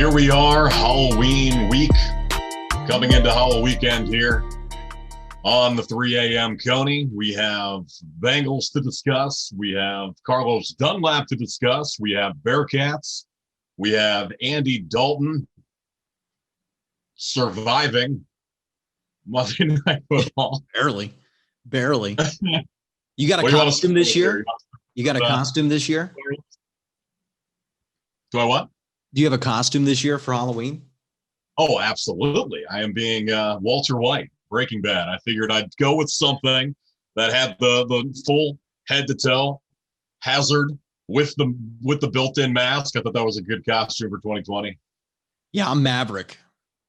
Here we are, Halloween week, coming into Halloween weekend here on the 3 a.m. Coney. We have Bengals to discuss. We have Carlos Dunlap to discuss. We have Bearcats. We have Andy Dalton surviving Monday Night Football. Barely. You got a costume this year? You got a costume this year? Do I what? Do you have a costume this year for Halloween? Oh, absolutely. I am being Walter White, Breaking Bad. I figured I'd go with something that had the full head to toe hazard with the built-in mask. I thought that was a good costume for 2020. Yeah, I'm Maverick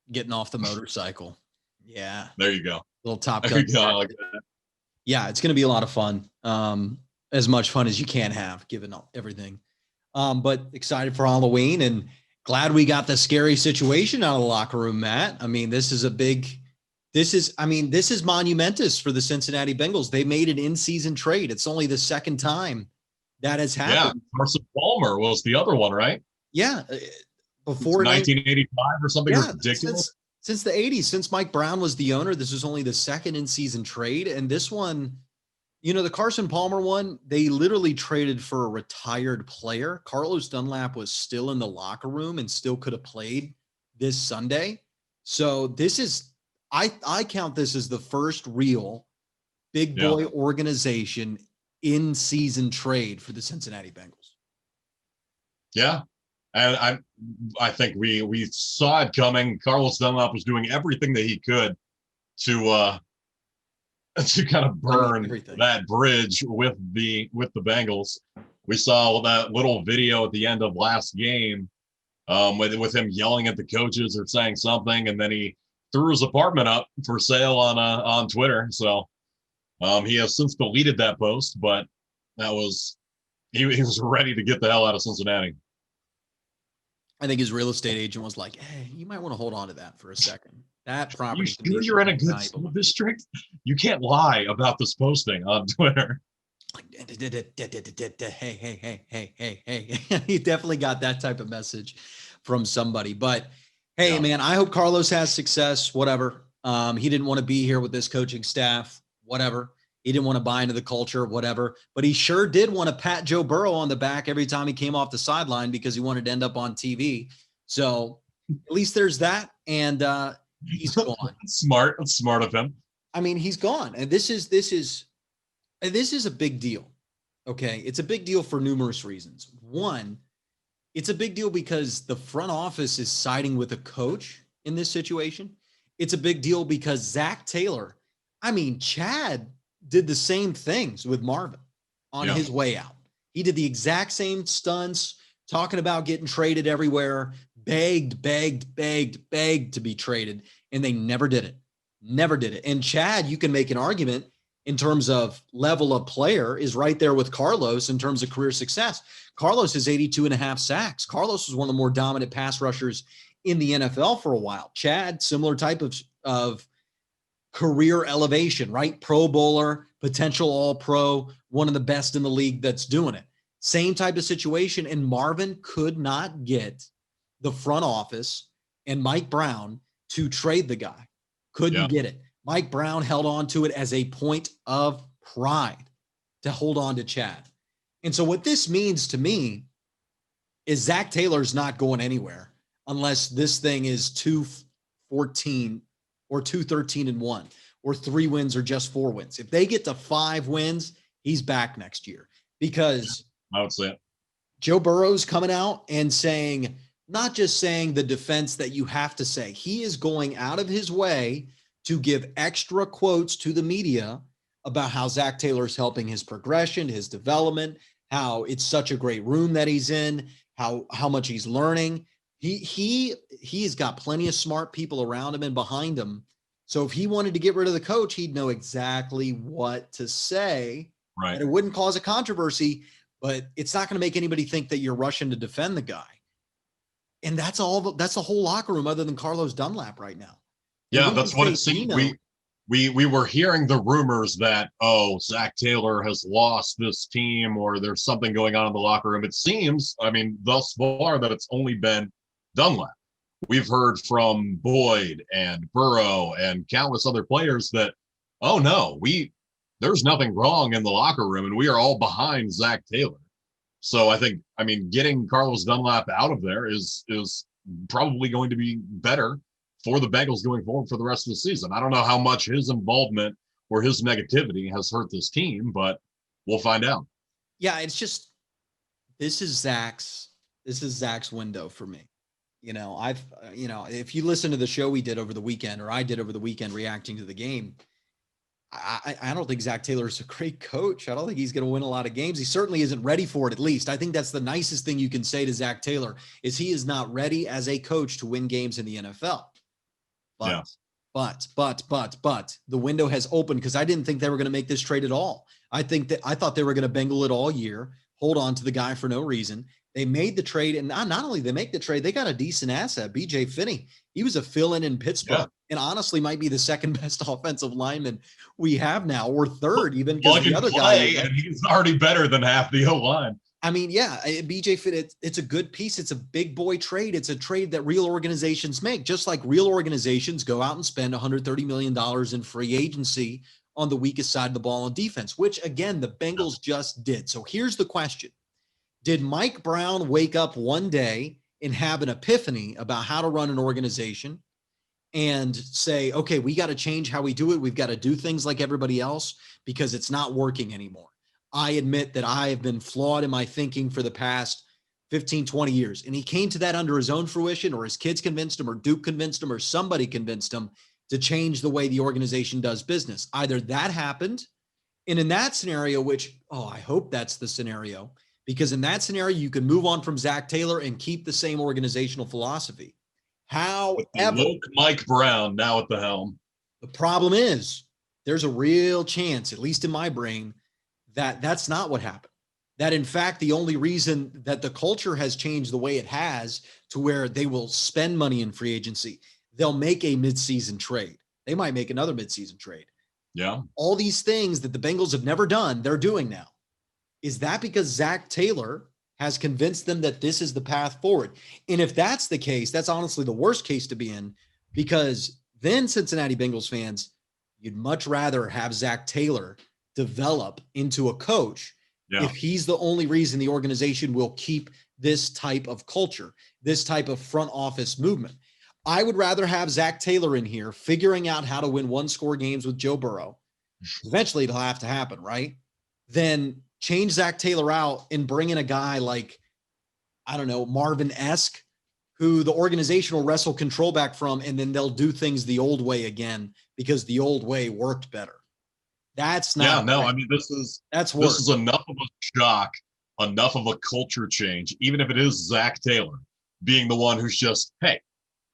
getting off the motorcycle. Yeah. There you go. Little Top Gun. I like that. Yeah, it's going to be a lot of fun. As much fun as you can have, given everything. But excited for Halloween and glad we got the scary situation out of the locker room, Matt. I mean, this is monumentous for the Cincinnati Bengals. They made an in-season trade. It's only the second time that has happened. Yeah, Carson Palmer was the other one, right? Yeah. Before 1985 or something ridiculous. Since the 80s, since Mike Brown was the owner, this was only the second in-season trade. And this one, the Carson Palmer one, they literally traded for a retired player. Carlos Dunlap was still in the locker room and still could have played this Sunday. So this is, I count this as the first real big boy organization in-season trade for the Cincinnati Bengals. Yeah. And I think we saw it coming. Carlos Dunlap was doing everything that he could to kind of burn that bridge with the Bengals. We saw that little video at the end of last game with him yelling at the coaches or saying something, and then he threw his apartment up for sale on Twitter. So he has since deleted that post, but that was he was ready to get the hell out of Cincinnati. I think his real estate agent was like, "Hey, you might want to hold on to that for a second. That property." You're in a good school district. You can't lie about this posting on Twitter. Hey. He definitely got that type of message from somebody. But hey, man, I hope Carlos has success. Whatever. He didn't want to be here with this coaching staff. Whatever. He didn't want to buy into the culture, whatever. But he sure did want to pat Joe Burrow on the back every time he came off the sideline because he wanted to end up on TV. So at least there's that. And he's gone. Smart of him. I mean, he's gone. And this is a big deal. Okay. It's a big deal for numerous reasons. One, it's a big deal because the front office is siding with a coach in this situation. It's a big deal because Zach Taylor, Chad did the same things with Marvin on his way out. He did the exact same stunts, talking about getting traded everywhere, begged to be traded, and they never did it. Never did it. And Chad, you can make an argument in terms of level of player is right there with Carlos in terms of career success. Carlos has 82.5 sacks. Carlos was one of the more dominant pass rushers in the NFL for a while. Chad, similar type of career elevation, right? Pro bowler, potential all-pro, one of the best in the league that's doing it. Same type of situation. And Marvin could not get the front office and Mike Brown to trade the guy. Couldn't get it. Mike Brown held on to it as a point of pride to hold on to Chad. And so what this means to me is Zach Taylor's not going anywhere unless this thing is 2-14 or 2-13-1 or 3 wins or just 4 wins. If they get to 5 wins, he's back next year because I would say it. Joe Burrow's coming out and saying, not just saying the defense that you have to say, he is going out of his way to give extra quotes to the media about how Zach Taylor's helping his progression, his development, how it's such a great room that he's in, how much he's learning. He's got plenty of smart people around him and behind him. So if he wanted to get rid of the coach, he'd know exactly what to say. Right. And it wouldn't cause a controversy, but it's not going to make anybody think that you're rushing to defend the guy. And that's the whole locker room other than Carlos Dunlap right now. Yeah, that's what it seemed. We were hearing the rumors that, Zach Taylor has lost this team or there's something going on in the locker room. It seems, thus far that it's only been Dunlap. we've heard from Boyd and Burrow and countless other players that, oh no, there's nothing wrong in the locker room and we are all behind Zach Taylor. So I mean, getting Carlos Dunlap out of there is probably going to be better for the Bengals going forward for the rest of the season. I don't know how much his involvement or his negativity has hurt this team, but we'll find out. Yeah, it's just this is Zach's window for me. If you listen to the show we did over the weekend, or I did over the weekend reacting to the game, I don't think Zach Taylor is a great coach. I don't think he's going to win a lot of games. He certainly isn't ready for it, at least. I think that's the nicest thing you can say to Zach Taylor is he is not ready as a coach to win games in the NFL. But the window has opened because I didn't think they were going to make this trade at all. I thought they were going to Bengal it all year, hold on to the guy for no reason. They made the trade, and not only they make the trade, they got a decent asset. BJ Finney, he was a fill-in in Pittsburgh, and honestly might be the second best offensive lineman we have now, or third even, because the other guy, and he's already better than half the O-line. I mean, yeah, BJ Finney, it's a good piece. It's a big boy trade. It's a trade that real organizations make, just like real organizations go out and spend $130 million in free agency on the weakest side of the ball on defense, which, again, the Bengals just did. So here's the question. Did Mike Brown wake up one day and have an epiphany about how to run an organization and say, okay, we got to change how we do it. We've got to do things like everybody else because it's not working anymore. I admit that I have been flawed in my thinking for the past 15, 20 years. And he came to that under his own fruition, or his kids convinced him, or Duke convinced him, or somebody convinced him to change the way the organization does business. Either that happened, and in that scenario, which, I hope that's the scenario, because in that scenario, you can move on from Zach Taylor and keep the same organizational philosophy. However, Mike Brown now at the helm. The problem is there's a real chance, at least in my brain, that that's not what happened. That, in fact, the only reason that the culture has changed the way it has to where they will spend money in free agency, they'll make a midseason trade. They might make another midseason trade. Yeah. All these things that the Bengals have never done, they're doing now. Is that because Zach Taylor has convinced them that this is the path forward? And if that's the case, that's honestly the worst case to be in, because then, Cincinnati Bengals fans, you'd much rather have Zach Taylor develop into a coach if he's the only reason the organization will keep this type of culture, this type of front office movement. I would rather have Zach Taylor in here figuring out how to win one-score games with Joe Burrow. Eventually it'll have to happen, right? Then change Zach Taylor out and bring in a guy like, I don't know, Marvin-esque, who the organization will wrestle control back from, and then they'll do things the old way again because the old way worked better. That's not. Yeah, no, I mean, this is enough of a shock, enough of a culture change, even if it is Zach Taylor being the one who's just, hey,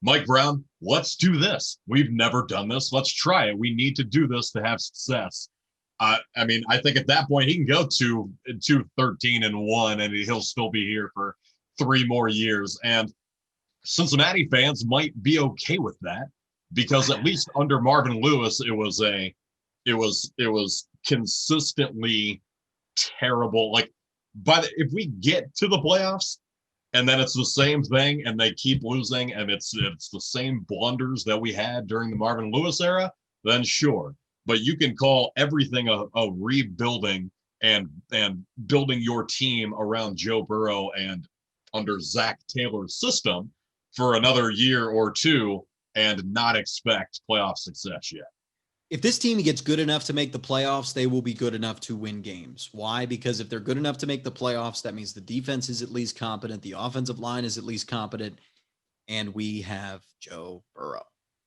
Mike Brown, let's do this. We've never done this. Let's try it. We need to do this to have success. I mean, I think at that point he can go to 13-1 and he'll still be here for 3 more years. And Cincinnati fans might be okay with that because at least under Marvin Lewis, it was consistently terrible. Like, if we get to the playoffs and then it's the same thing and they keep losing and it's the same blunders that we had during the Marvin Lewis era, then sure. But you can call everything a rebuilding and building your team around Joe Burrow and under Zach Taylor's system for another year or two and not expect playoff success yet. If this team gets good enough to make the playoffs, they will be good enough to win games. Why? Because if they're good enough to make the playoffs, that means the defense is at least competent, the offensive line is at least competent, and we have Joe Burrow.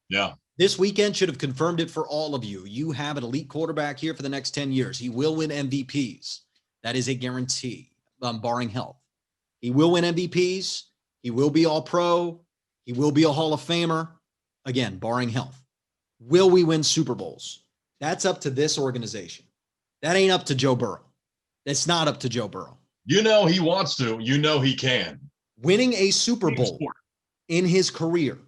Yeah. This weekend should have confirmed it for all of you. You have an elite quarterback here for the next 10 years. He will win MVPs. That is a guarantee, barring health. He will win MVPs. He will be All-Pro. He will be a Hall of Famer. Again, barring health. Will we win Super Bowls? That's up to this organization. That ain't up to Joe Burrow. That's not up to Joe Burrow. You know he wants to. You know he can. Winning a Super Bowl in his career,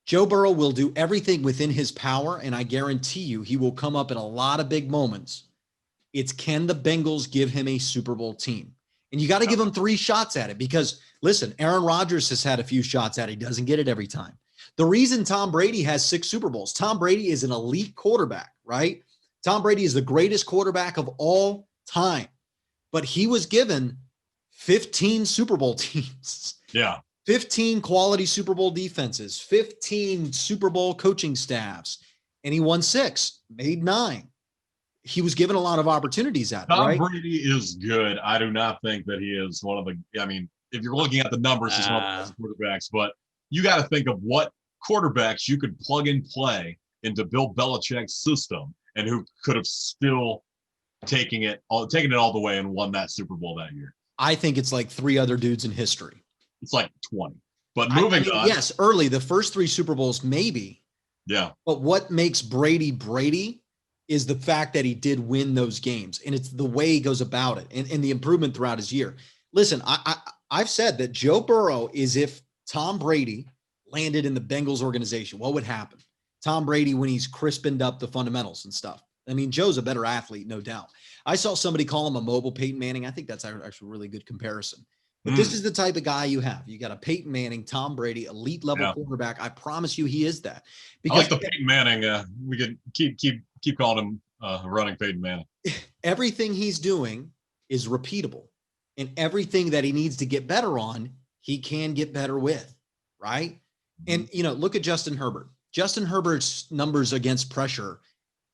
Joe Burrow will do everything within his power, and I guarantee you he will come up in a lot of big moments. It's, can the Bengals give him a Super Bowl team? And you got to give him 3 shots at it because, listen, Aaron Rodgers has had a few shots at it. He doesn't get it every time. The reason Tom Brady has 6 Super Bowls, Tom Brady is an elite quarterback, right? Tom Brady is the greatest quarterback of all time. But he was given 15 Super Bowl teams. Yeah. 15 quality Super Bowl defenses, 15 Super Bowl coaching staffs, and he won 6, made 9. He was given a lot of opportunities at it, Tom right? Brady is good. I do not think that he is one of the, I mean, if you're looking at the numbers, he's one of the best quarterbacks, but you got to think of what quarterbacks you could plug and play into Bill Belichick's system and who could have still taken it all the way and won that Super Bowl that year. I think it's like 3 other dudes in history. It's like 20. But moving on. Yes, early, the first 3 Super Bowls, maybe. Yeah. But what makes Brady Brady is the fact that he did win those games. And it's the way he goes about it and the improvement throughout his year. Listen, I've said that Joe Burrow is if Tom Brady landed in the Bengals organization, what would happen? Tom Brady, when he's crispened up the fundamentals and stuff. I mean, Joe's a better athlete, no doubt. I saw somebody call him a mobile Peyton Manning. I think that's actually a really good comparison. But this is the type of guy you have. You got a Peyton Manning, Tom Brady, elite level quarterback. I promise you he is that. Because I like the Peyton Manning. We could keep calling him running Peyton Manning. Everything he's doing is repeatable. And everything that he needs to get better on, he can get better with, right? And, look at Justin Herbert. Justin Herbert's numbers against pressure,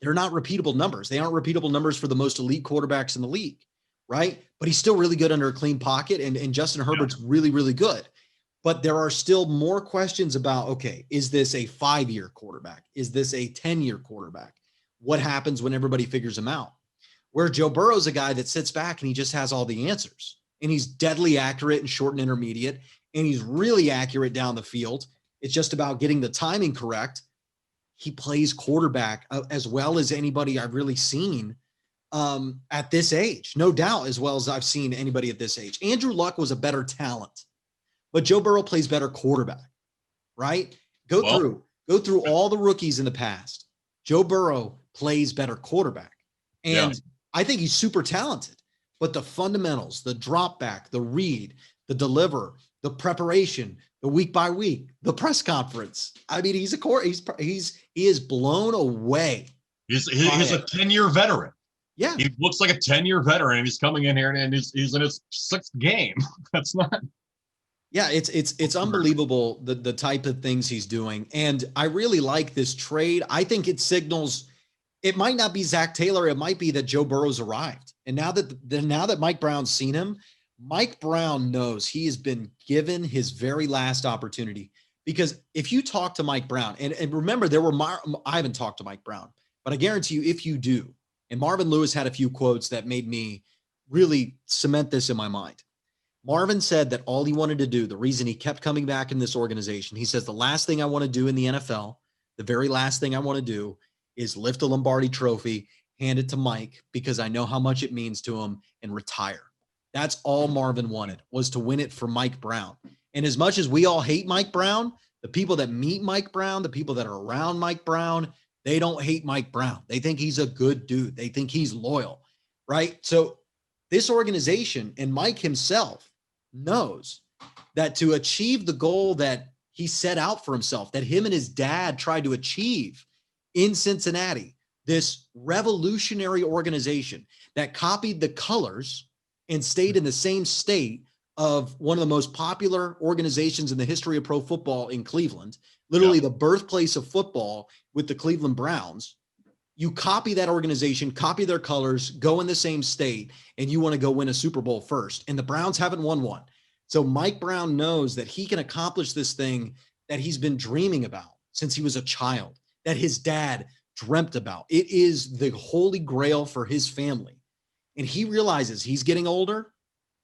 they're not repeatable numbers. They aren't repeatable numbers for the most elite quarterbacks in the league, right? But he's still really good under a clean pocket, and Justin Herbert's really, really good. But there are still more questions about, okay, is this a 5-year quarterback? Is this a 10-year quarterback? What happens when everybody figures him out? Where Joe Burrow's a guy that sits back and he just has all the answers. And he's deadly accurate in short and intermediate, and he's really accurate down the field. It's just about getting the timing correct. He plays quarterback as well as anybody I've really seen at this age, no doubt, as well as I've seen anybody at this age. Andrew Luck was a better talent, but Joe Burrow plays better quarterback, right? Go through all the rookies in the past. Joe Burrow plays better quarterback. And I think he's super talented, but the fundamentals, the drop back, the read, the deliver, the preparation, the week by week, the press conference. I mean, he is blown away. He's a 10-year veteran. Yeah. He looks like a 10-year veteran, and he's coming in here and he's in his 6th game. That's not. Yeah, it's unbelievable the type of things he's doing. And I really like this trade. I think it signals it might not be Zach Taylor. It might be that Joe Burrow's arrived. And now that Mike Brown's seen him, Mike Brown knows he has been given his very last opportunity. Because if you talk to Mike Brown, and remember, I haven't talked to Mike Brown, but I guarantee you, if you do, and Marvin Lewis had a few quotes that made me really cement this in my mind. Marvin said that all he wanted to do, the reason he kept coming back in this organization, he says, the last thing I want to do in the NFL, the very last thing I want to do is lift a Lombardi trophy, hand it to Mike, because I know how much it means to him, and retire. That's all Marvin wanted, was to win it for Mike Brown. And as much as we all hate Mike Brown, the people that meet Mike Brown, the people that are around Mike Brown, they don't hate Mike Brown. They think he's a good dude. They think he's loyal, right? So this organization and Mike himself knows that to achieve the goal that he set out for himself, that him and his dad tried to achieve in Cincinnati, this revolutionary organization that copied the colors and stayed in the same state of one of the most popular organizations in the history of pro football in Cleveland, literally the birthplace of football with the Cleveland Browns. You copy that organization, copy their colors, go in the same state, and you want to go win a Super Bowl first. And the Browns haven't won one. So Mike Brown knows that he can accomplish this thing that he's been dreaming about since he was a child, that his dad dreamt about. It is the holy grail for his family. And he realizes he's getting older.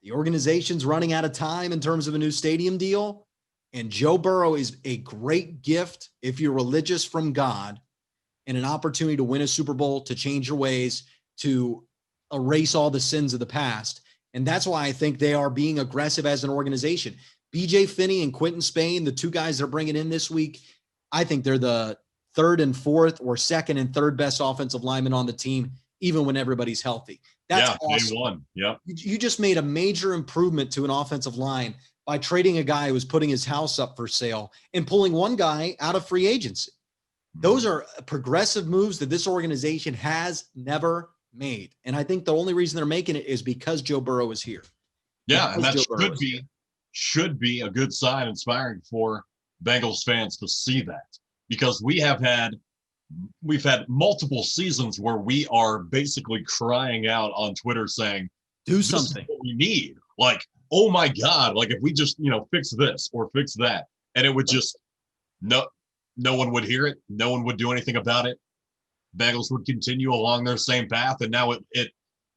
The organization's running out of time in terms of a new stadium deal. And Joe Burrow is a great gift if you're religious from God, and an opportunity to win a Super Bowl, to change your ways, to erase all the sins of the past. And that's why I think they are being aggressive as an organization. BJ Finney and Quentin Spain, the two guys they're bringing in this week, I think they're the 3rd and 4th or 2nd and 3rd best offensive linemen on the team, even when everybody's healthy. That's Yeah, awesome. day one. Yep. You just made a major improvement to an offensive line by trading a guy who was putting his house up for sale and pulling one guy out of free agency. Those are progressive moves that this organization has never made. And I think the only reason they're making it is because Joe Burrow is here. Yeah, and that Joe Burrow should be a good sign, inspiring for Bengals fans to see that, because we've had multiple seasons where we are basically crying out on Twitter saying, do this something. is what we need. Like, oh my God, like if we just, fix this or fix that, and it would just, no one would hear it. No one would do anything about it. Bengals would continue along their same path. And now it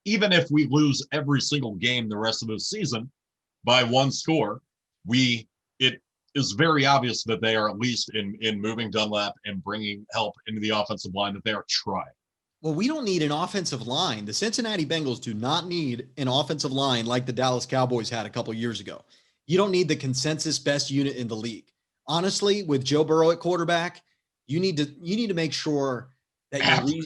even if we lose every single game the rest of the season by one score, it is very obvious that they are, at least in moving Dunlap and bringing help into the offensive line, that they are trying. Well, we don't need an offensive line. The Cincinnati Bengals do not need an offensive line like the Dallas Cowboys had a couple years ago. You don't need the consensus best unit in the league. Honestly, with Joe Burrow at quarterback, you need to make sure that you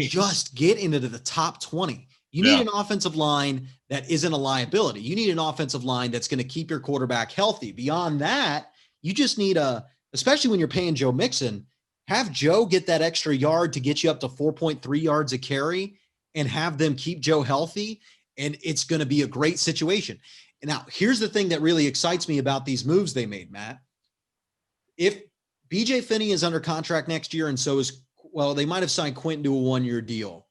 just get into the top 20. You need an offensive line that isn't a liability. You need an offensive line that's going to keep your quarterback healthy. Beyond that, you just need especially when you're paying Joe Mixon, have Joe get that extra yard to get you up to 4.3 yards a carry and have them keep Joe healthy. And it's going to be a great situation. And now here's the thing that really excites me about these moves they made, Matt. If BJ Finney is under contract next year, and so is, well, they might have signed Quentin to a 1-year deal.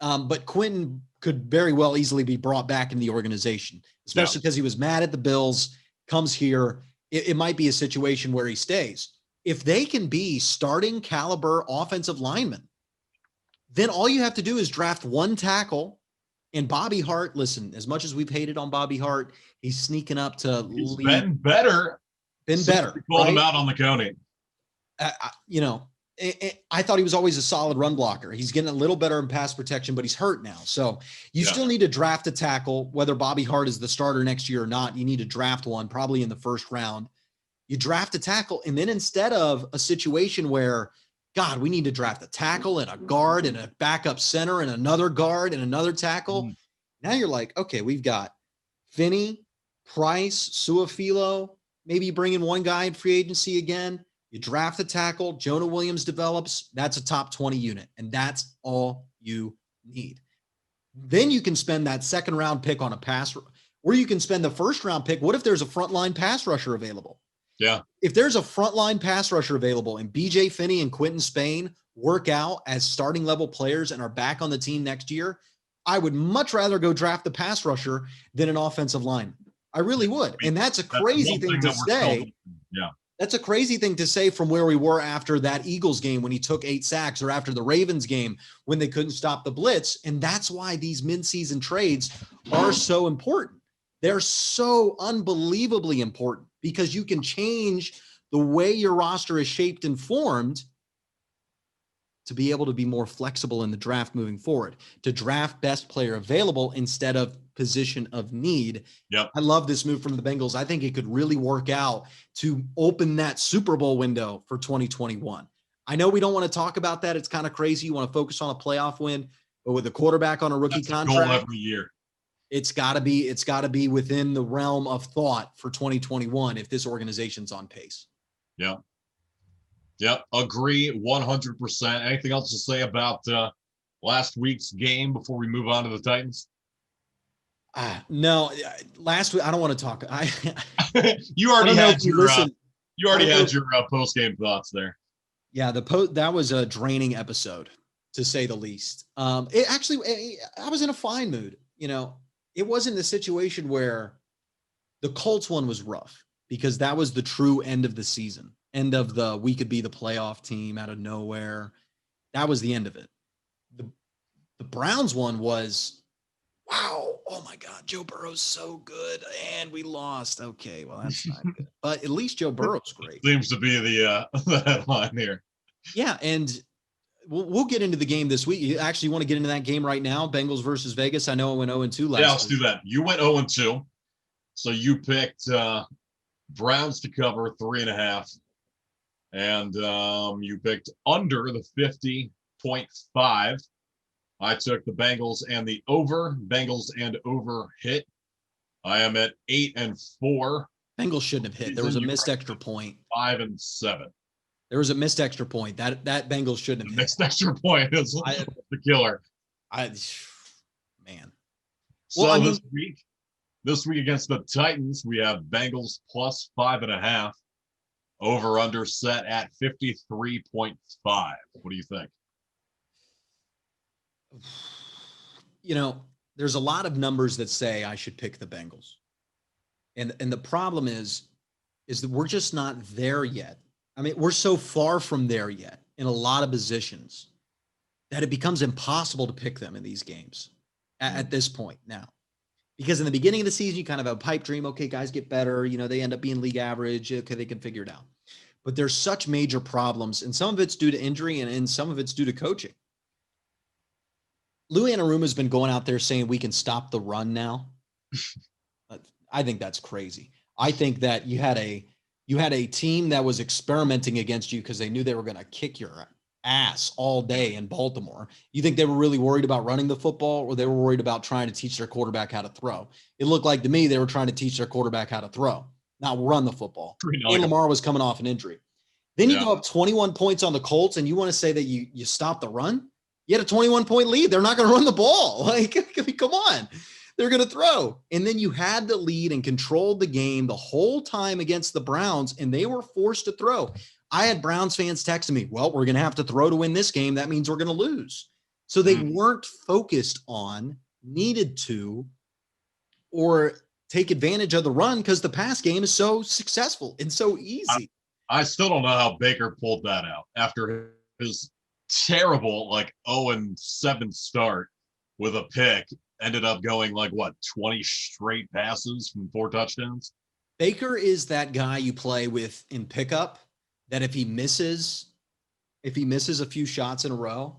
But Quentin could very well easily be brought back in the organization, especially because he was mad at the Bills, comes here. It might be a situation where he stays. If they can be starting caliber offensive linemen, then all you have to do is draft one tackle. And Bobby Hart, listen, as much as we've hated on Bobby Hart, he's sneaking up to He's been better. Been better. Called him out on the Coney. I thought he was always a solid run blocker. He's getting a little better in pass protection, but he's hurt now. So you still need to draft a tackle, whether Bobby Hart is the starter next year or not. You need to draft one, probably in the first round. You draft a tackle, and then instead of a situation where, God, we need to draft a tackle and a guard and a backup center and another guard and another tackle. Now you're like, okay, we've got Finney, Price, Suafilo, maybe bring in one guy in free agency again. You draft a tackle, Jonah Williams develops, that's a top 20 unit, and that's all you need. Then you can spend that second round pick on a pass, or you can spend the first round pick. What if there's a frontline pass rusher available? Yeah. If there's a frontline pass rusher available and BJ Finney and Quentin Spain work out as starting level players and are back on the team next year, I would much rather go draft the pass rusher than an offensive lineman. I really would. And that's a crazy thing to say. Yeah. That's a crazy thing to say from where we were after that Eagles game when he took 8 sacks, or after the Ravens game when they couldn't stop the blitz. And that's why these midseason trades are so important. They're so unbelievably important because you can change the way your roster is shaped and formed to be able to be more flexible in the draft moving forward, to draft best player available instead of position of need. Yep. I love this move from the Bengals. I think it could really work out to open that Super Bowl window for 2021. I know we don't want to talk about that. It's kind of crazy. You want to focus on a playoff win, but with a quarterback on a rookie contract, goal every year. It's got to be within the realm of thought for 2021 if this organization's on pace. Yeah. Yep, agree 100%. Anything else to say about last week's game before we move on to the Titans? No, last week I don't want to talk. You already had your post game thoughts there. Yeah, that was a draining episode, to say the least. I was in a fine mood. It wasn't a situation where the Colts one was rough, because that was the true end of the season. End of we could be the playoff team out of nowhere. That was the end of it. The Browns one was, wow, oh my God, Joe Burrow's so good, and we lost. Okay, well, that's not good. But at least Joe Burrow's great. Seems to be the headline here. Yeah, and we'll get into the game this week. You actually want to get into that game right now, Bengals versus Vegas? I know it went 0-2 last week. Yeah, let's do that. You went 0-2, so you picked Browns to cover 3.5. And you picked under the 50.5. I took the Bengals and the over. Bengals and over hit. I am at 8-4. Bengals shouldn't have hit. There was a missed extra point. 5-7. There was a missed extra point. That Bengals shouldn't have hit. Missed extra point is the killer. Man. So well, this week against the Titans, we have Bengals plus 5.5. Over under set at 53.5. What do you think? There's a lot of numbers that say I should pick the Bengals. And the problem is that we're just not there yet. I mean, we're so far from there yet in a lot of positions that it becomes impossible to pick them in these games at this point now. Because in the beginning of the season, you kind of have a pipe dream. Okay, guys get better. They end up being league average. Okay, they can figure it out. But there's such major problems, and some of it's due to injury, and some of it's due to coaching. Lou Anaruma's been going out there saying we can stop the run now. I think that's crazy. I think that you had a team that was experimenting against you because they knew they were going to kick your ass all day in Baltimore. You think they were really worried about running the football, or they were worried about trying to teach their quarterback how to throw? It looked like to me they were trying to teach their quarterback how to throw, not run the football. And Lamar was coming off an injury. Then you go up 21 points on the Colts, and you want to say that you stopped the run? You had a 21-point lead. They're not going to run the ball. Like, I mean, come on. They're going to throw. And then you had the lead and controlled the game the whole time against the Browns, and they were forced to throw. I had Browns fans texting me, well, we're going to have to throw to win this game. That means we're going to lose. So they weren't focused on, needed to, or take advantage of the run because the pass game is so successful and so easy. I still don't know how Baker pulled that out after his terrible 0-7 start with a pick. Ended up going 20 straight passes from 4 touchdowns. Baker is that guy you play with in pickup that if he misses a few shots in a row,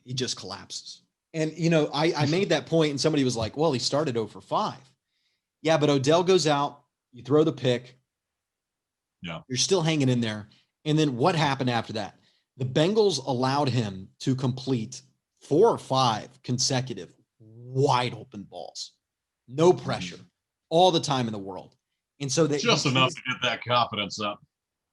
he just collapses. And, I made that point and somebody was like, well, he started 0 for 5. Yeah, but Odell goes out, you throw the pick. Yeah. You're still hanging in there. And then what happened after that? The Bengals allowed him to complete 4 or 5 consecutive wide open balls. No pressure. All the time in the world. And so that just enough to get that confidence up.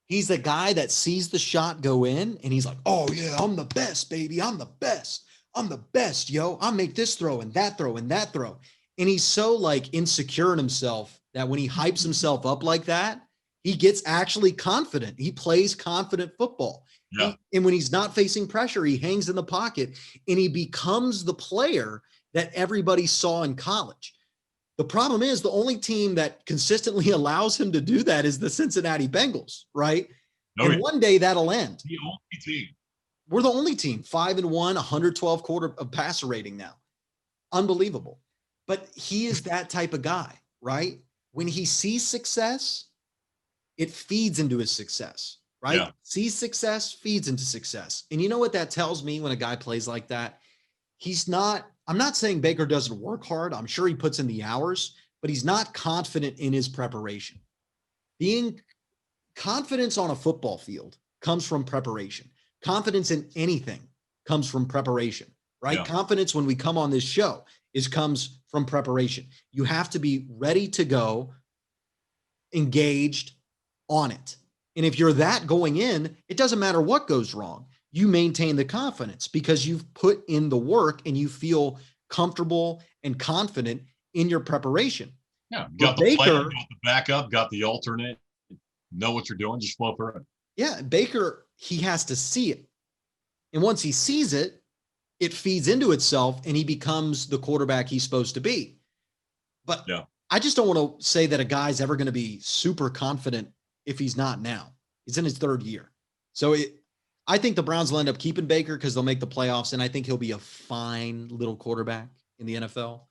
He's the guy that sees the shot go in and he's like, oh yeah, I'm the best, baby. I'm the best. I'm the best, yo. I'll make this throw and that throw and that throw. And he's so insecure in himself that when he hypes himself up like that, he gets actually confident. He plays confident football. Yeah. And when he's not facing pressure, he hangs in the pocket and he becomes the player that everybody saw in college. The problem is the only team that consistently allows him to do that is the Cincinnati Bengals, right? No, and one day that'll end. The only team. We're the only team, 5-1, 112 quarter of passer rating now. Unbelievable. But he is that type of guy, right? When he sees success, it feeds into his success, right? Yeah. Sees success, feeds into success. And you know what that tells me when a guy plays like that? I'm not saying Baker doesn't work hard. I'm sure he puts in the hours, but he's not confident in his preparation. Being confidence on a football field comes from preparation. Confidence in anything comes from preparation, right? Yeah. Confidence when we come on this show comes from preparation. You have to be ready to go, engaged on it. And if you're that going in, it doesn't matter what goes wrong. You maintain the confidence because you've put in the work and you feel comfortable and confident in your preparation. Yeah, got the plan, got the backup, got the alternate, know what you're doing, just flow through it. Yeah, Baker, he has to see it. And once he sees it, it feeds into itself and he becomes the quarterback he's supposed to be. But yeah. I just don't want to say that a guy's ever going to be super confident if he's not now. He's in his 3rd year. So I think the Browns will end up keeping Baker because they'll make the playoffs, and I think he'll be a fine little quarterback in the NFL,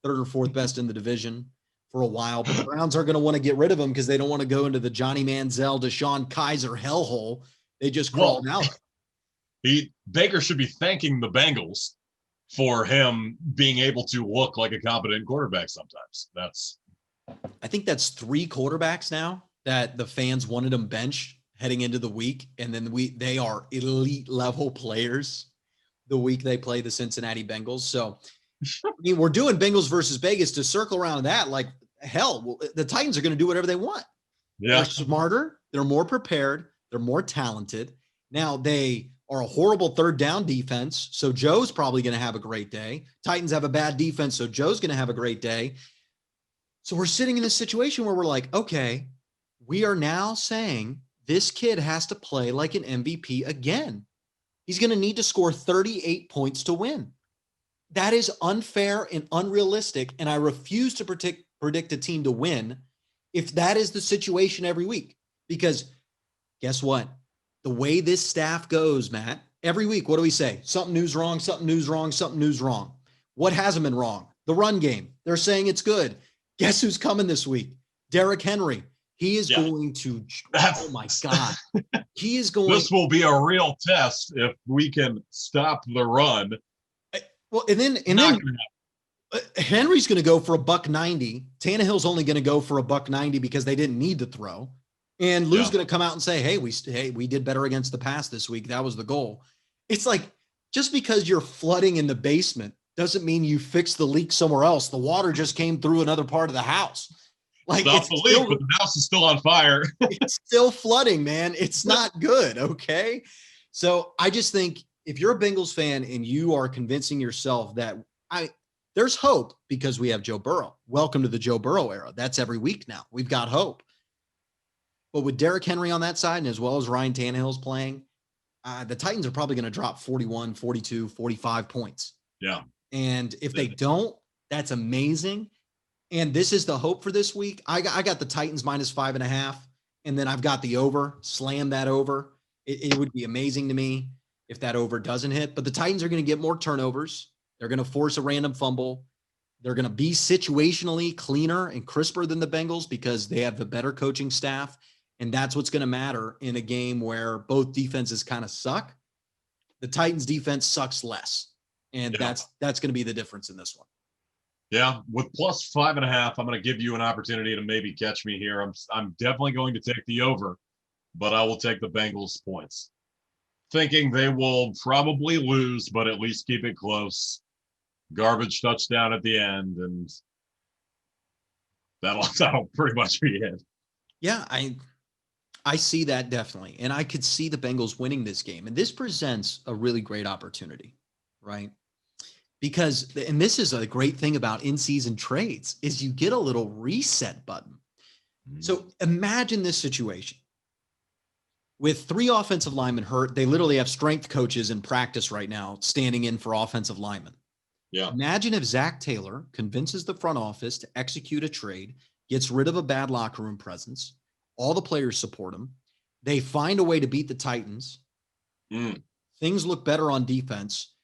3rd or 4th best in the division for a while. But the Browns are going to want to get rid of him because they don't want to go into the Johnny Manziel, Deshaun Kaiser hellhole. They just crawled out. Baker should be thanking the Bengals for him being able to look like a competent quarterback sometimes. I think that's 3 quarterbacks now that the fans wanted him bench heading into the week, and then they are elite level players. the week they play the Cincinnati Bengals. So, I mean, we're doing Bengals versus Vegas to circle around that. Like, hell, the Titans are going to do whatever they want. Yeah. They're smarter. They're more prepared. They're more talented. Now, they are a horrible third down defense. So Joe's probably going to have a great day. Titans have a bad defense. So Joe's going to have a great day. So we're sitting in this situation where we're like, okay, we are now saying this kid has to play like an MVP again. He's going to need to score 38 points to win. That is unfair and unrealistic. And I refuse to predict a team to win if that is the situation every week. Because guess what? The way this staff goes, Matt, every week, what do we say? Something new's wrong, something new's wrong, something new's wrong. What hasn't been wrong? The run game. They're saying it's good. Guess who's coming this week? Derrick Henry. He is going to, oh my God. He is going. This will be a real test if we can stop the run. Well, and then Henry's going to go for $190. Tannehill's only going to go for $190 because they didn't need to throw. And Lou's going to come out and say, hey, we did better against the pass this week. That was the goal. It's like, just because you're flooding in the basement doesn't mean you fix the leak somewhere else. The water just came through another part of the house. Like, it's the leak, but the house is still on fire. It's still flooding, man. It's not good. Okay. So I just think if you're a Bengals fan and you are convincing yourself that there's hope because we have Joe Burrow. Welcome to the Joe Burrow era. That's every week now. We've got hope. But with Derrick Henry on that side, and as well as Ryan Tannehill's playing, the Titans are probably going to drop 41, 42, 45 points. Yeah. And if they don't, that's amazing. And this is the hope for this week. I got the Titans -5.5, and then I've got the over. Slam that over. It would be amazing to me if that over doesn't hit. But the Titans are going to get more turnovers. They're going to force a random fumble. They're going to be situationally cleaner and crisper than the Bengals because they have a better coaching staff. And that's what's going to matter in a game where both defenses kind of suck. The Titans defense sucks less. And that's going to be the difference in this one. Yeah. With +5.5, I'm going to give you an opportunity to maybe catch me here. I'm definitely going to take the over, but I will take the Bengals points. Thinking they will probably lose, but at least keep it close. Garbage touchdown at the end, and that'll pretty much be it. Yeah, I see that definitely. And I could see the Bengals winning this game. And this presents a really great opportunity, right? Because, and this is a great thing about in-season trades, is you get a little reset button. So imagine this situation. With 3 offensive linemen hurt, they literally have strength coaches in practice right now standing in for offensive linemen. Yeah. Imagine if Zach Taylor convinces the front office to execute a trade, gets rid of a bad locker room presence. All the players support him. They find a way to beat the Titans. Things look better on defense.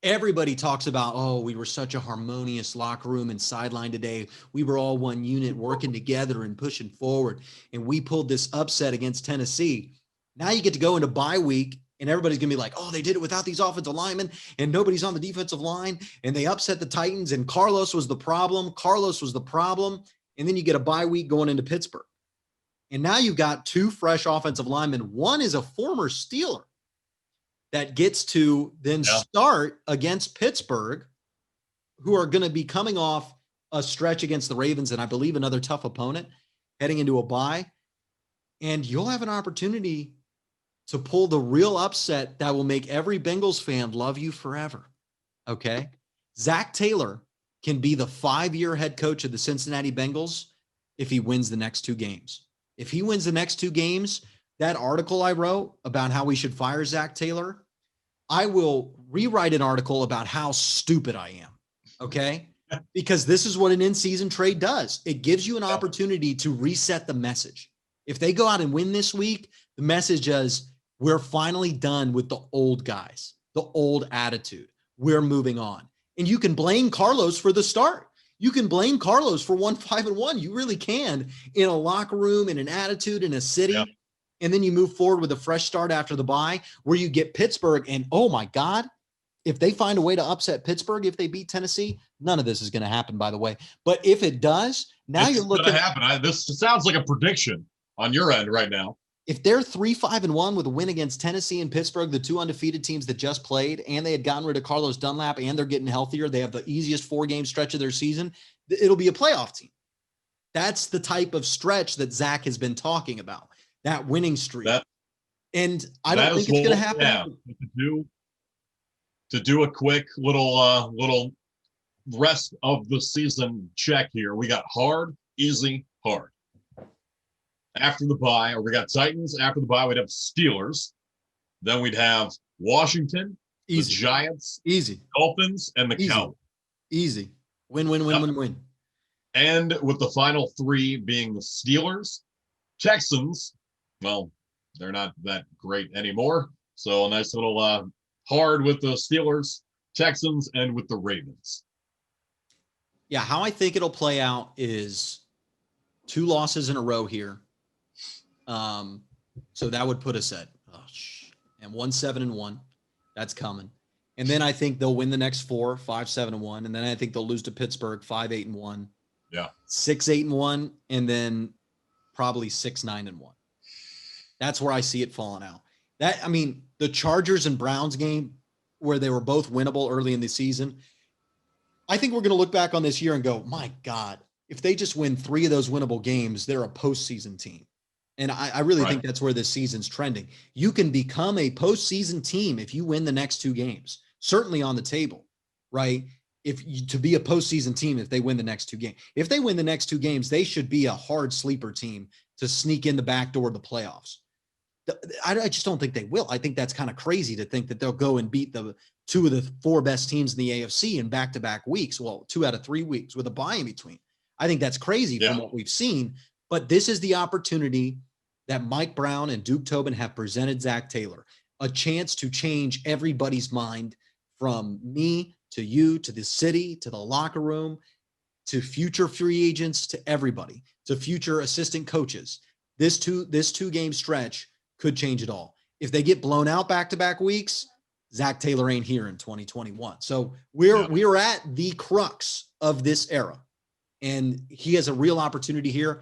Everybody talks about, oh, we were such a harmonious locker room and sideline today. We were all one unit working together and pushing forward. And we pulled this upset against Tennessee. Now you get to go into bye week and everybody's going to be like, oh, they did it without these offensive linemen and nobody's on the defensive line and they upset the Titans and Carlos was the problem. And then you get a bye week going into Pittsburgh. And now you've got 2 fresh offensive linemen. One is a former Steeler that gets to then start against Pittsburgh, who are going to be coming off a stretch against the Ravens and I believe another tough opponent heading into a bye. And you'll have an opportunity to pull the real upset that will make every Bengals fan love you forever. Okay? Zach Taylor can be the 5-year head coach of the Cincinnati Bengals if he wins the next 2 games. If he wins the next 2 games, that article I wrote about how we should fire Zach Taylor, I will rewrite an article about how stupid I am. Okay? Because this is what an in-season trade does. It gives you an opportunity to reset the message. If they go out and win this week, the message is we're finally done with the old guys, the old attitude. We're moving on. And you can blame Carlos for the start. You can blame Carlos for 5-1. You really can, in a locker room, in an attitude, in a city. Yeah. And then you move forward with a fresh start after the bye where you get Pittsburgh. And oh my God, if they find a way to upset Pittsburgh, if they beat Tennessee, none of this is going to happen, by the way. But if it does, now you're looking to happen. This sounds like a prediction on your end right now. if they're 3-5-1 with a win against Tennessee and Pittsburgh, the two undefeated teams that just played, and they had gotten rid of Carlos Dunlap and they're getting healthier, they have the easiest 4-game stretch of their season, it'll be a playoff team. That's the type of stretch that Zach has been talking about, that winning streak. And I don't think it's going to happen. Yeah, to do a quick little rest of the season check here. We got hard, easy, hard. After the bye, or we got Titans. After the bye, we'd have Steelers. Then we'd have Washington, easy. The Giants, easy, Dolphins, and the Cowboys. Easy. Win. And with the final 3 being the Steelers, Texans, well, they're not that great anymore. So a nice little hard with the Steelers, Texans, and with the Ravens. Yeah, how I think it'll play out is 2 losses in a row here. So that would put us at and 1-7-1. That's coming. And then I think they'll win the next 4, 5-7-1. And then I think they'll lose to Pittsburgh 5-8-1. Yeah. 6-8-1, and then probably 6-9-1. That's where I see it falling out. The Chargers and Browns game where they were both winnable early in the season. I think we're going to look back on this year and go, my God, if they just win 3 of those winnable games, they're a postseason team. And I really think that's where this season's trending. You can become a postseason team if you win the next 2 games, certainly on the table, right? To be a postseason team, if they win the next 2 games, if they win the next 2 games, they should be a hard sleeper team to sneak in the back door of the playoffs. I just don't think they will. I think that's kind of crazy to think that they'll go and beat the 2 of the 4 best teams in the AFC in back-to-back weeks. Well, 2 out of 3 weeks with a bye in between. I think that's crazy from what we've seen, but this is the opportunity that Mike Brown and Duke Tobin have presented Zach Taylor, a chance to change everybody's mind, from me to you, to the city, to the locker room, to future free agents, to everybody, to future assistant coaches. This 2-game stretch could change it all. If they get blown out back-to-back weeks, Zach Taylor ain't here in 2021. So we're at the crux of this era, and he has a real opportunity here.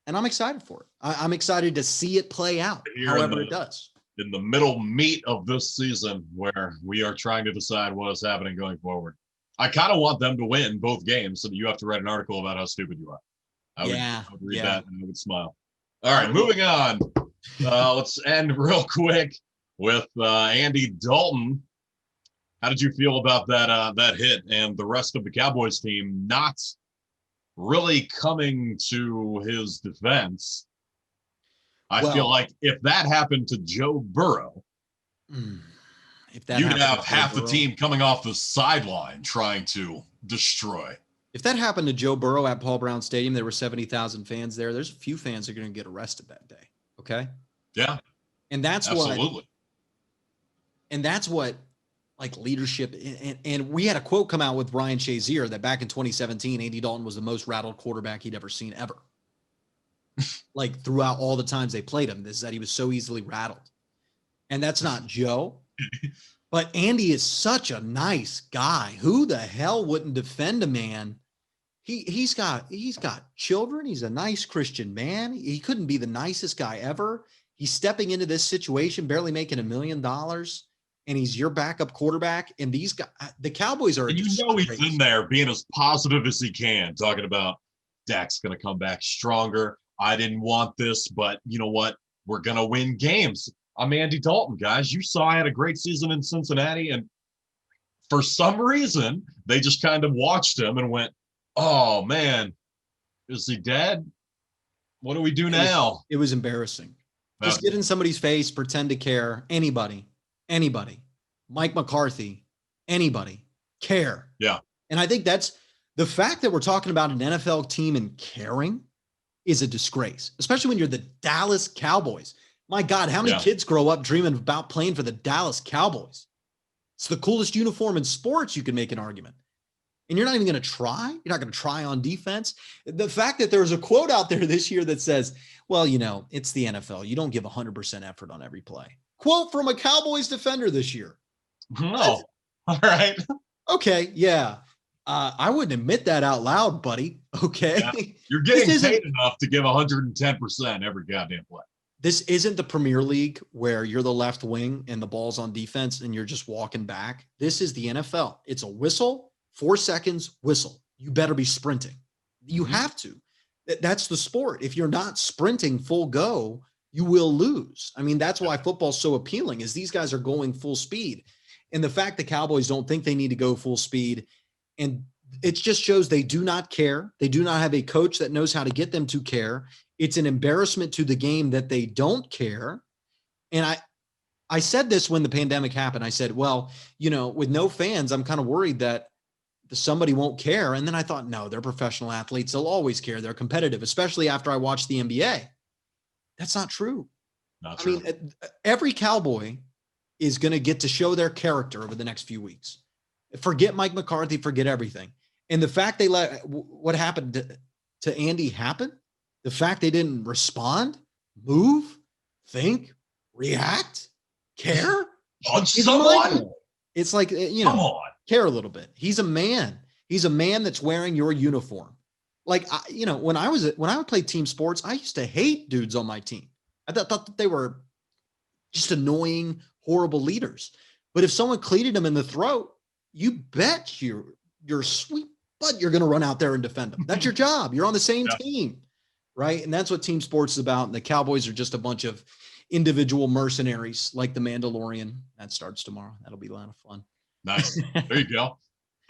And I'm excited for it. I'm excited to see it play out, however it does. In the middle meat of this season, where we are trying to decide what is happening going forward. I kind of want them to win both games so that you have to write an article about how stupid you are. I would read that and I would smile. All right, moving on. Let's end real quick with Andy Dalton. How did you feel about that hit and the rest of the Cowboys team not really coming to his defense? I feel like if that happened to Joe Burrow, you'd have half the team coming off the sideline trying to destroy. If that happened to Joe Burrow at Paul Brown Stadium, there were 70,000 fans there. There's a few fans that are going to get arrested that day. Okay. Yeah. And that's absolutely. That's what like leadership. And we had a quote come out with Ryan Shazier that back in 2017, Andy Dalton was the most rattled quarterback he'd ever seen ever. Like throughout all the times they played him, this is that he was so easily rattled. And that's not Joe, but Andy is such a nice guy. Who the hell wouldn't defend a man? He's got children. He's a nice Christian man. He couldn't be the nicest guy ever. He's stepping into this situation, barely making $1 million, and he's your backup quarterback. And these guys, the Cowboys are. And he's in there being as positive as he can, talking about Dak's going to come back stronger. I didn't want this, but you know what? We're going to win games. I'm Andy Dalton, guys. You saw I had a great season in Cincinnati, and for some reason, they just kind of watched him and went, oh, man, is he dead? What do we do now? It was embarrassing. Just get in somebody's face, pretend to care. Anybody, Mike McCarthy, anybody, care. Yeah. And I think that's the fact that we're talking about an NFL team and caring is a disgrace, especially when you're the Dallas Cowboys. My God, how many kids grow up dreaming about playing for the Dallas Cowboys? It's the coolest uniform in sports, you can make an argument. And you're not even going to try? You're not going to try on defense? The fact that there's a quote out there this year that says, well, you know, it's the NFL. You don't give 100% effort on every play. Quote from a Cowboys defender this year. Oh, all right. Okay, yeah. I wouldn't admit that out loud, buddy. Okay. Yeah. You're getting paid enough to give 110% every goddamn play. This isn't the Premier League where you're the left wing and the ball's on defense and you're just walking back. This is the NFL. It's a whistle, 4 seconds, whistle. You better be sprinting. You have to. That's the sport. If you're not sprinting full go, you will lose. I mean, that's why football's so appealing, is these guys are going full speed. And the fact the Cowboys don't think they need to go full speed, and it just shows they do not care. They do not have a coach that knows how to get them to care. It's an embarrassment to the game that they don't care. And I said this when the pandemic happened. I said, well, with no fans, I'm kind of worried that somebody won't care. And then I thought, no, they're professional athletes. They'll always care. They're competitive, especially after I watched the NBA. That's not true. Not true. I mean, every Cowboy is going to get to show their character over the next few weeks. Forget Mike McCarthy, forget everything. And the fact they let what happened to Andy happen, the fact they didn't respond, move, think, react, care. Punch someone. It's like, Come on. Care a little bit. He's a man. He's a man that's wearing your uniform. Like, when I would play team sports, I used to hate dudes on my team. I thought that they were just annoying, horrible leaders. But if someone cleated them in the throat, you bet you're sweet butt you're going to run out there and defend them. That's your job. You're on the same team, right? And that's what team sports is about. And the Cowboys are just a bunch of individual mercenaries like the Mandalorian. That starts tomorrow. That'll be a lot of fun. Nice. There you go.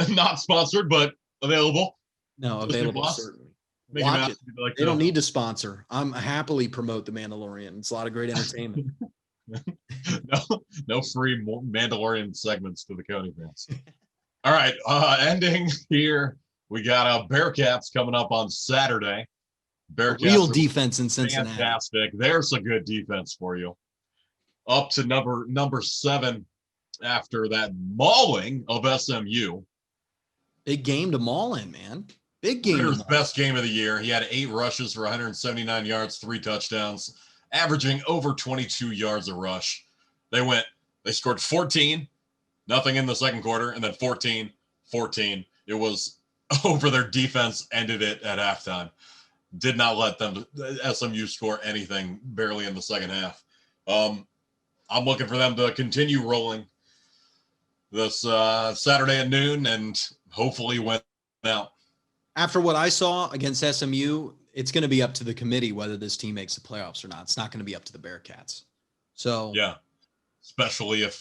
Not sponsored, but available. No, available certainly. Watch it. They don't need to sponsor. I'm happily promote the Mandalorian. It's a lot of great entertainment. No free Mandalorian segments to the Coney fans. All right, ending here. We got Bearcats coming up on Saturday. Bearcats, real defense in Cincinnati. Fantastic. There's a good defense for you. Up to number 7 after that mauling of SMU. Big game to maul in, man. Big game. Ritter's best game of the year. He had 8 rushes for 179 yards, 3 touchdowns, averaging over 22 yards a rush. They scored 14, nothing in the second quarter, and then 14. It was over. Their defense ended it at halftime. Did not let them, SMU, score anything, barely in the second half. I'm looking for them to continue rolling this Saturday at noon and hopefully win out. After what I saw against SMU, it's going to be up to the committee whether this team makes the playoffs or not. It's not going to be up to the Bearcats. So yeah, especially if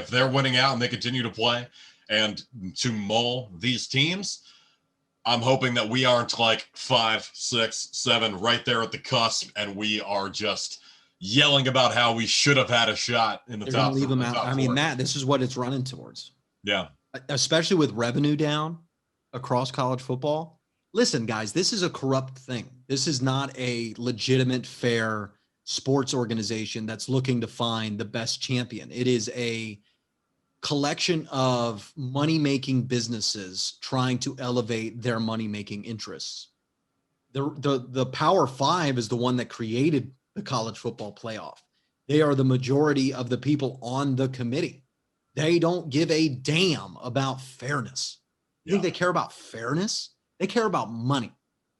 they're winning out and they continue to play and to mull these teams, I'm hoping that we aren't like 5, 6, 7 right there at the cusp, and we are just yelling about how we should have had a shot in the they're top. Leave them out. I mean, four. this is what it's running towards. Yeah, especially with revenue down across college football. Listen, guys, this is a corrupt thing. This is not a legitimate, fair sports organization that's looking to find the best champion. It is a collection of money-making businesses trying to elevate their money-making interests. The Power Five is the one that created the college football playoff. They are the majority of the people on the committee. They don't give a damn about fairness. You think they care about fairness? They care about money,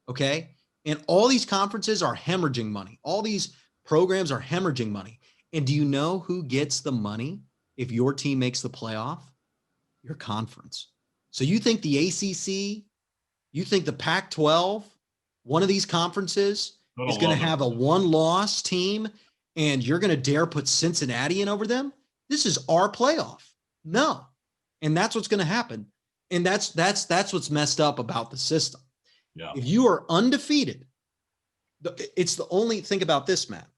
okay? And all these conferences are hemorrhaging money. All these programs are hemorrhaging money. And do you know who gets the money if your team makes the playoff? Your conference. So you think the ACC, you think the Pac-12, one of these conferences is going to have a one-loss team and you're going to dare put Cincinnati in over them? This is our playoff. No. And that's what's going to happen. And that's what's messed up about the system. Yeah. If you are undefeated, it's the only, think about this, Matt.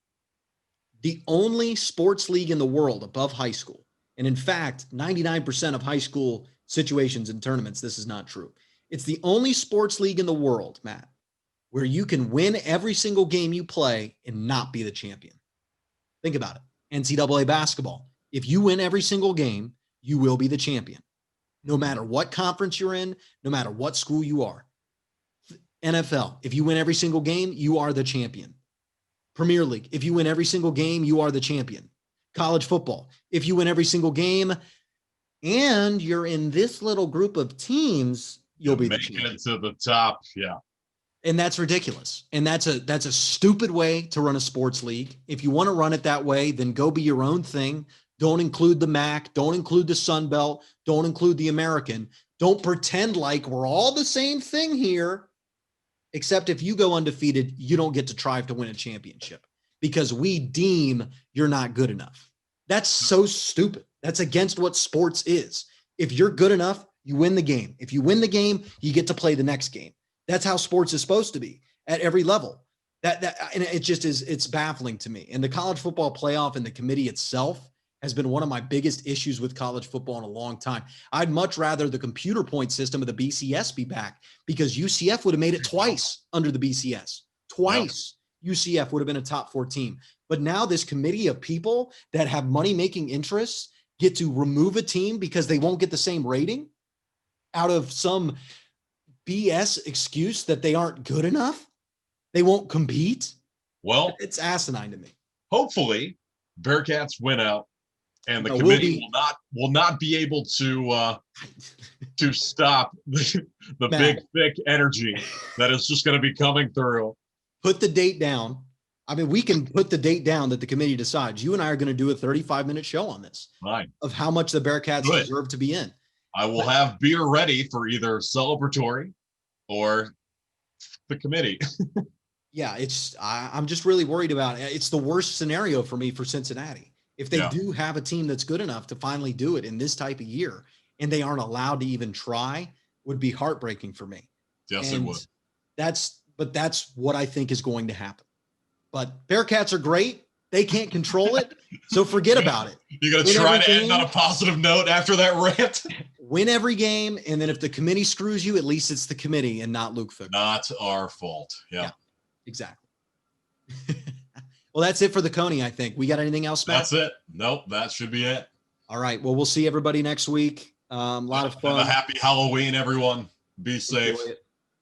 The only sports league in the world above high school. And in fact, 99% of high school situations and tournaments, this is not true. It's the only sports league in the world, Matt, where you can win every single game you play and not be the champion. Think about it. NCAA basketball. If you win every single game, you will be the champion. No matter what conference you're in, no matter what school you are. NFL, if you win every single game, you are the champion. Premier League, if you win every single game, you are the champion. College football, if you win every single game and you're in this little group of teams, you'll be the champion. Make it to the top, yeah. And that's ridiculous. And that's a stupid way to run a sports league. If you want to run it that way, then go be your own thing. Don't include the MAC. Don't include the Sun Belt. Don't include the American. Don't pretend like we're all the same thing here. Except if you go undefeated, you don't get to try to win a championship because we deem you're not good enough. That's so stupid. That's against what sports is. If you're good enough, you win the game. If you win the game, you get to play the next game. That's how sports is supposed to be at every level. And it just is, it's baffling to me. And the college football playoff and the committee itself has been one of my biggest issues with college football in a long time. I'd much rather the computer point system of the BCS be back because UCF would have made it twice under the BCS. Twice. Yep. UCF would have been a top 4 team. But now this committee of people that have money-making interests get to remove a team because they won't get the same rating out of some BS excuse that they aren't good enough. They won't compete. Well, it's asinine to me. Hopefully Bearcats win out and the committee will not be able to stop the big, thick energy that is just going to be coming through. Put the date down. I mean, we can put the date down that the committee decides. You and I are going to do a 35-minute show on this. Fine. Of how much the Bearcats deserve to be in. I will have beer ready for either celebratory or the committee. Yeah, I'm just really worried about it. It's the worst scenario for me for Cincinnati. If they do have a team that's good enough to finally do it in this type of year and they aren't allowed to even try, would be heartbreaking for me. Yes, it would. That's what I think is going to happen. But Bearcats are great. They can't control it. So forget about it. You're going to try to end on a positive note after that rant? Win every game. And then if the committee screws you, at least it's the committee and not Luke Fickle. Not our fault. Yeah. Exactly. Well, that's it for the Coney, I think. We got anything else, Matt? That's it. Nope, that should be it. All right. Well, we'll see everybody next week. A lot of fun. Have a happy Halloween, everyone. Be safe.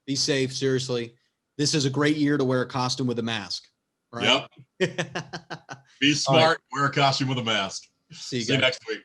Be safe. Seriously. This is a great year to wear a costume with a mask. Right? Yep. Be smart. Right. Wear a costume with a mask. See you next week.